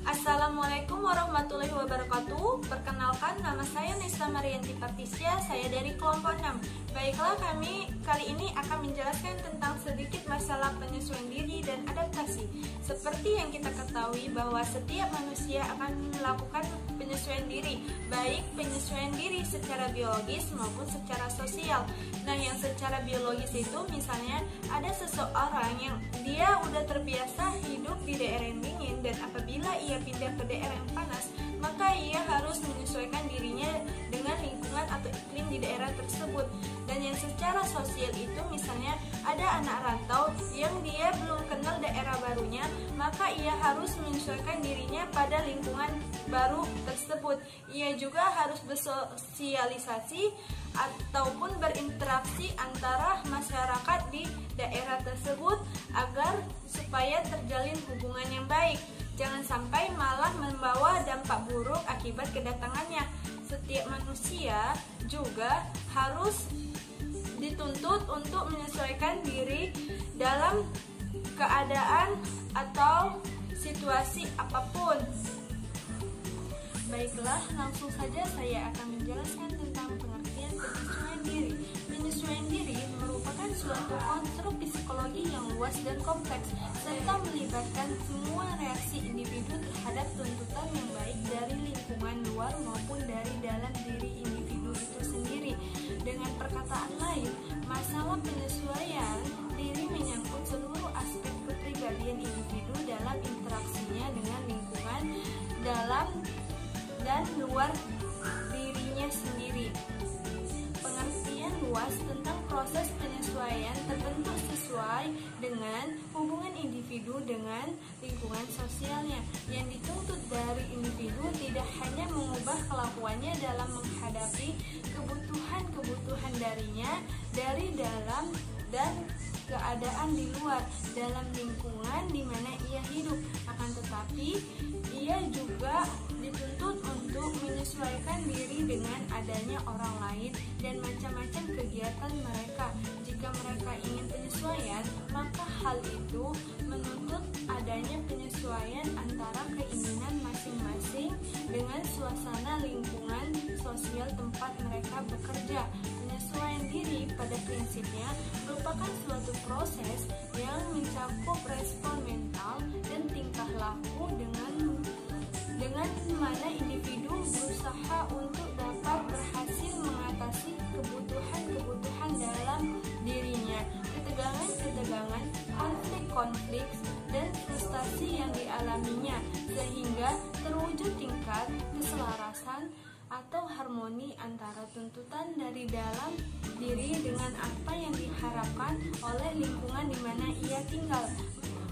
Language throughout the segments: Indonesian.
Assalamualaikum warahmatullahi wabarakatuh. Perkenalkan, nama saya Nesta Marianti Patricia, saya dari kelompok 6. Baiklah, kami kali ini akan menjelaskan tentang sedikit masalah penyesuaian diri dan adaptasi. Seperti yang kita ketahui bahwa setiap manusia akan melakukan penyesuaian diri, baik penyesuaian diri secara biologis maupun secara sosial. Nah, yang secara biologis itu misalnya ada seseorang yang dia udah terbiasa hidup di daerah yang dingin, dan apabila ia pindah ke daerah yang panas, maka ia harus menyesuaikan dirinya dengan lingkungan atau iklim di daerah tersebut. Dan yang secara sosial itu misalnya ada anak rantau yang dia belum kenal daerah barunya, maka ia harus menyesuaikan dirinya pada lingkungan baru tersebut. Ia juga harus bersosialisasi ataupun berinteraksi antara masyarakat di daerah tersebut agar supaya terjalin hubungan yang baik. Jangan sampai malah membawa dampak buruk akibat kedatangannya. Setiap manusia juga harus dituntut untuk menyesuaikan diri dalam keadaan atau situasi apapun. Baiklah, langsung saja saya akan menjelaskan tentang pengertian penyesuaian diri. Penyesuaian diri merupakan suatu konstruk psikologi yang luas dan kompleks, serta melibatkan semua reaksi individu terhadap tuntutan yang baik dari lingkungan luar maupun dari dalam diri individu itu sendiri. Dengan perkataan lain, masalah penyesuaian diri menyangkut seluruh aspek kepribadian individu dalam interaksinya dengan lingkungan dalam dan luar dirinya sendiri. Pengertian luas tentang proses penyesuaian terbentuk sesuai dengan hubungan individu dengan lingkungan sosialnya. Yang dituntut dari individu tidak hanya mengubah kelakuannya dalam menghadapi kebutuhan-kebutuhan darinya dari dalam dan keadaan di luar dalam lingkungan di mana ia hidup, akan tetapi ia juga dituntut untuk menyesuaikan diri dengan adanya orang lain dan macam-macam kegiatan mereka. Jika mereka ingin penyesuaian, maka hal itu menuntut adanya penyesuaian antara keinginan masing-masing dengan suasana lingkungan sosial tempat mereka bekerja. Penyesuaian diri pada prinsipnya merupakan suatu proses yang mencakup respon mental dan tingkah laku dengan mana individu berusaha untuk dapat berhasil mengatasi kebutuhan-kebutuhan dalam dirinya, ketegangan-ketegangan, konflik-konflik, dan frustasi yang dialaminya, sehingga terwujud tingkat keselarasan atau harmoni antara tuntutan dari dalam diri dengan apa yang diharapkan oleh lingkungan di mana ia tinggal.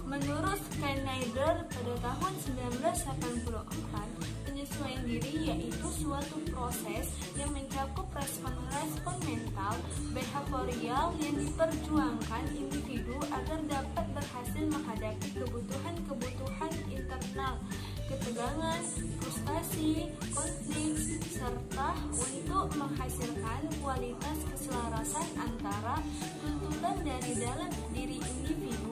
Menurut Schneider pada tahun 1984, penyesuaian diri yaitu suatu proses yang mencakup respon-respon mental, behavioral yang diperjuangkan individu agar dapat berhasil menghadapi kebutuhan-kebutuhan internal, ketegangan, frustasi, konflik, serta untuk menghasilkan kualitas keselarasan antara tuntutan dari dalam diri individu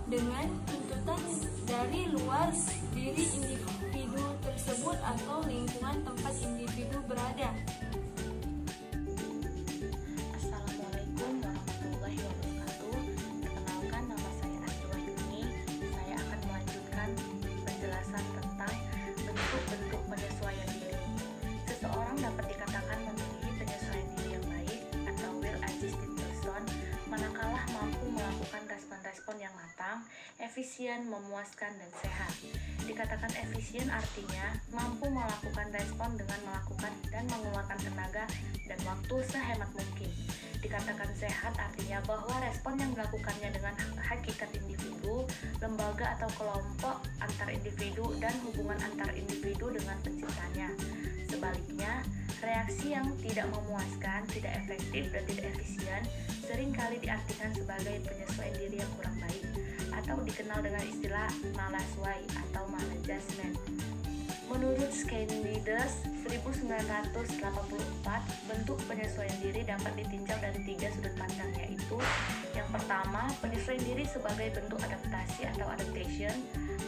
dengan tuntutan dari luar diri individu tersebut atau lingkungan tempat individu berada. Assalamualaikum warahmatullahi wabarakatuh. Perkenalkan, nama saya Asti Wahyuni. Saya akan melanjutkan penjelasan tentang bentuk-bentuk penyesuaian diri. Seseorang dapat dikatakan memiliki penyesuaian diri yang baik atau well-adjusted person manakala mampu melakukan respon-respon yang matang, efisien, memuaskan, dan sehat. Dikatakan efisien artinya mampu melakukan respon dengan melakukan dan mengeluarkan tenaga dan waktu sehemat mungkin. Dikatakan sehat artinya bahwa respon yang dilakukannya dengan hakikat individu, lembaga atau kelompok, antar individu, dan hubungan antar individu dengan penciptanya. Sebaliknya, reaksi yang tidak memuaskan, tidak efektif, dan tidak efisien seringkali diartikan sebagai penyesuaian diri yang kurang baik atau dikenal dengan istilah malaswai atau maladjustment. Menurut Schneider 1984, bentuk penyesuaian diri dapat ditinjau dari 3 sudut pandang, yaitu yang pertama, penyesuaian diri sebagai bentuk adaptasi atau adaptation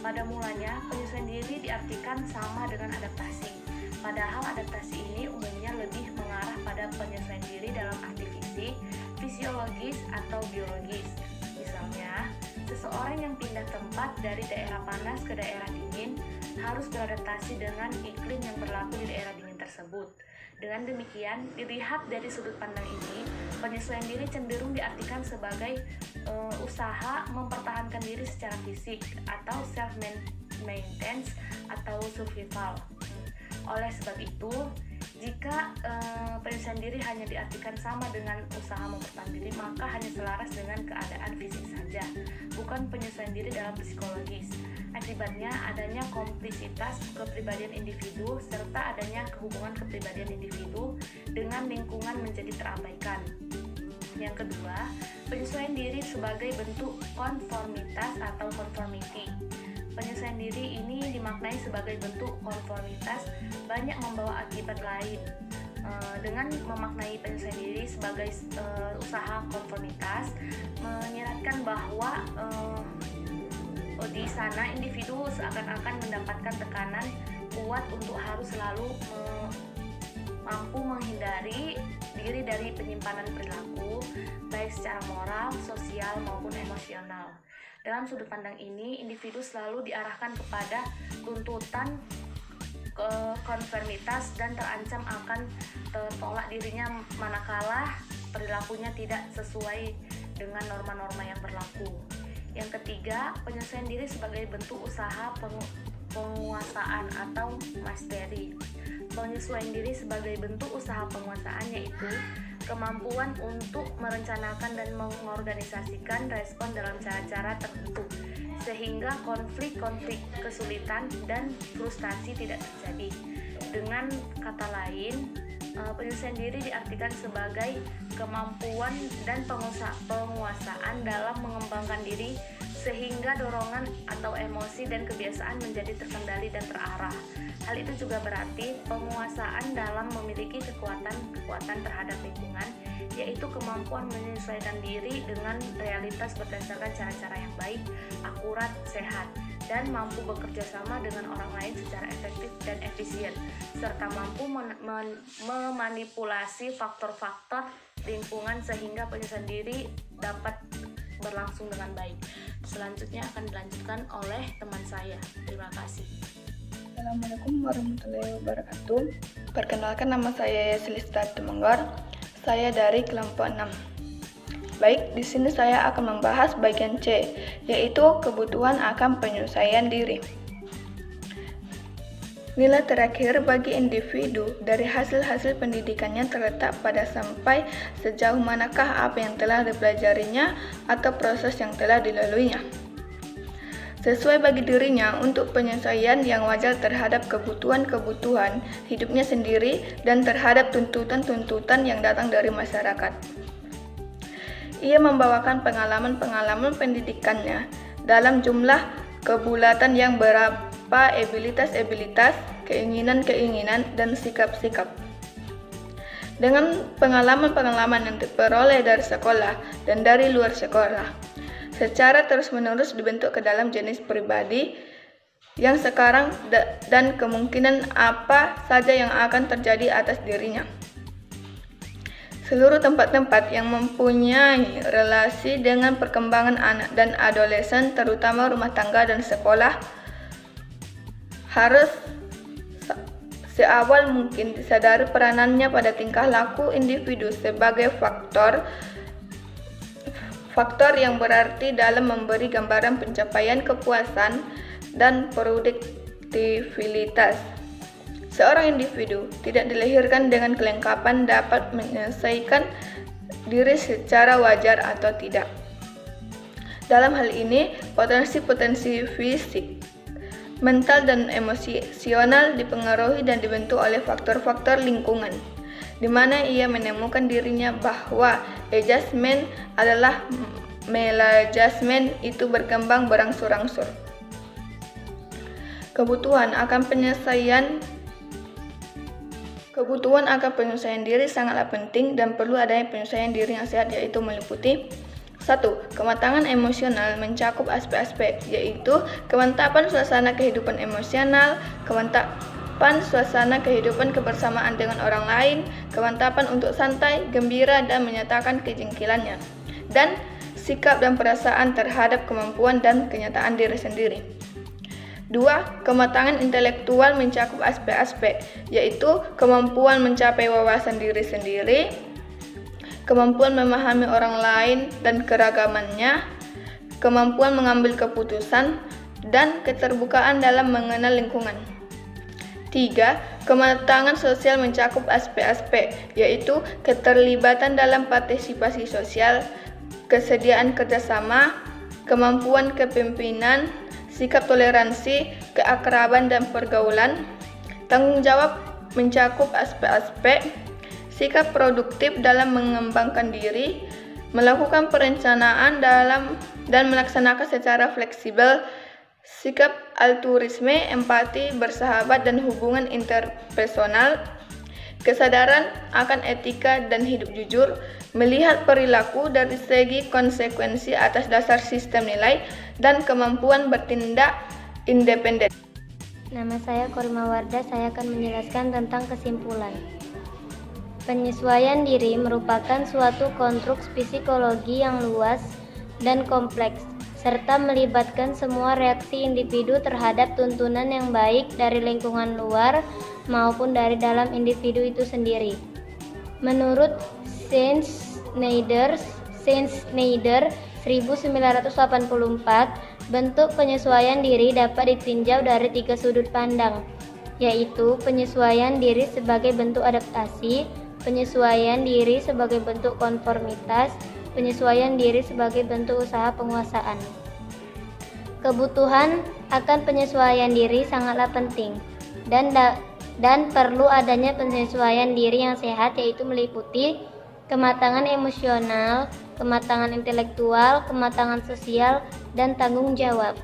Pada mulanya, penyesuaian diri diartikan sama dengan adaptasi. Padahal adaptasi ini umumnya lebih mengarah pada penyesuaian diri dalam arti fisik, fisiologis, atau biologis. Misalnya, seseorang yang pindah tempat dari daerah panas ke daerah dingin harus beradaptasi dengan iklim yang berlaku di daerah dingin tersebut. Dengan demikian, dilihat dari sudut pandang ini, penyesuaian diri cenderung diartikan sebagai usaha mempertahankan diri secara fisik atau self-maintenance atau survival. Oleh sebab itu, jika penyesuaian diri hanya diartikan sama dengan usaha mempertahankan diri, maka hanya selaras dengan keadaan fisik saja, bukan penyesuaian diri dalam psikologis. Akibatnya adanya komplisitas kepribadian individu serta adanya hubungan kepribadian individu dengan lingkungan menjadi terabaikan. Yang kedua, penyesuaian diri sebagai bentuk konformitas atau conformity. Penyesuaian diri ini dimaknai sebagai bentuk konformitas banyak membawa akibat lain. Dengan memaknai penyesuaian diri sebagai usaha konformitas, menyiratkan bahwa di sana individu seakan-akan mendapatkan tekanan kuat untuk harus selalu mampu menghindari diri dari penyimpanan perilaku, baik secara moral, sosial, maupun emosional. Dalam sudut pandang ini, individu selalu diarahkan kepada tuntutan konformitas dan terancam akan tertolak dirinya manakala perilakunya tidak sesuai dengan norma-norma yang berlaku. Yang ketiga, penyesuaian diri sebagai bentuk usaha penguasaan atau mastery. Penyesuaian diri sebagai bentuk usaha penguasaan yaitu kemampuan untuk merencanakan dan mengorganisasikan respon dalam cara-cara tertentu sehingga konflik-konflik kesulitan dan frustasi tidak terjadi. Dengan kata lain, penyesuaian diri diartikan sebagai kemampuan dan penguasaan dalam mengembangkan diri sehingga dorongan atau emosi dan kebiasaan menjadi terkendali dan terarah. Hal itu juga berarti penguasaan dalam memiliki kekuatan terhadap lingkungan, yaitu kemampuan menyesuaikan diri dengan realitas berdasarkan cara-cara yang baik, akurat, sehat, dan mampu bekerja sama dengan orang lain secara efektif dan efisien, serta mampu memanipulasi faktor-faktor lingkungan sehingga penyesuaian diri dapat berlangsung dengan baik. Selanjutnya akan dilanjutkan oleh teman saya. Terima kasih. Assalamualaikum warahmatullahi wabarakatuh. Perkenalkan, nama saya Yasselista Tumenggar. Saya dari kelompok 6. Baik, di sini saya akan membahas bagian C, yaitu kebutuhan akan penyesuaian diri. Nilai terakhir bagi individu dari hasil-hasil pendidikannya terletak pada sampai sejauh manakah apa yang telah dipelajarinya atau proses yang telah dilaluinya. Sesuai bagi dirinya untuk penyesuaian yang wajar terhadap kebutuhan-kebutuhan hidupnya sendiri dan terhadap tuntutan-tuntutan yang datang dari masyarakat. Ia membawakan pengalaman-pengalaman pendidikannya dalam jumlah kebulatan yang beberapa abilitas-abilitas, keinginan-keinginan, dan sikap-sikap. Dengan pengalaman-pengalaman yang diperoleh dari sekolah dan dari luar sekolah, secara terus-menerus dibentuk ke dalam jenis pribadi yang sekarang dan kemungkinan apa saja yang akan terjadi atas dirinya. Seluruh tempat-tempat yang mempunyai relasi dengan perkembangan anak dan adolesen, terutama rumah tangga dan sekolah, harus seawal mungkin disadari peranannya pada tingkah laku individu sebagai faktor yang berarti dalam memberi gambaran pencapaian kepuasan dan produktivitas. Seorang individu tidak dilahirkan dengan kelengkapan dapat menyelesaikan diri secara wajar atau tidak. Dalam hal ini, potensi-potensi fisik, mental, dan emosional dipengaruhi dan dibentuk oleh faktor-faktor lingkungan, di mana ia menemukan dirinya bahwa adjustment adalah maladjustment itu berkembang berangsur-angsur. Kebutuhan akan penyesuaian diri sangatlah penting dan perlu adanya penyesuaian diri yang sehat, yaitu meliputi 1. Kematangan emosional mencakup aspek-aspek, yaitu kemantapan suasana kehidupan emosional, kemantapan suasana kehidupan kebersamaan dengan orang lain, kemantapan untuk santai, gembira, dan menyatakan kejengkelannya, dan sikap dan perasaan terhadap kemampuan dan kenyataan diri sendiri. 2. Kematangan intelektual mencakup aspek-aspek, yaitu kemampuan mencapai wawasan diri sendiri, kemampuan memahami orang lain dan keragamannya, kemampuan mengambil keputusan, dan keterbukaan dalam mengenal lingkungan. 3. Kematangan sosial mencakup aspek-aspek, yaitu keterlibatan dalam partisipasi sosial, kesediaan kerjasama, kemampuan kepemimpinan, sikap toleransi, keakraban dan pergaulan. Tanggung jawab mencakup aspek-aspek, sikap produktif dalam mengembangkan diri, melakukan perencanaan dan melaksanakan secara fleksibel, sikap altruisme, empati, bersahabat dan hubungan interpersonal, kesadaran akan etika dan hidup jujur, melihat perilaku dari segi konsekuensi atas dasar sistem nilai, dan kemampuan bertindak independen. Nama saya Korima Wardah, saya akan menjelaskan tentang kesimpulan. Penyesuaian diri merupakan suatu konstruksi psikologi yang luas dan kompleks, serta melibatkan semua reaksi individu terhadap tuntunan yang baik dari lingkungan luar maupun dari dalam individu itu sendiri. Menurut Schneider 1984, bentuk penyesuaian diri dapat ditinjau dari 3 sudut pandang, yaitu penyesuaian diri sebagai bentuk adaptasi, penyesuaian diri sebagai bentuk konformitas, penyesuaian diri sebagai bentuk usaha penguasaan. Kebutuhan akan penyesuaian diri sangatlah penting dan perlu adanya penyesuaian diri yang sehat, yaitu meliputi kematangan emosional, kematangan intelektual, kematangan sosial, dan tanggung jawab.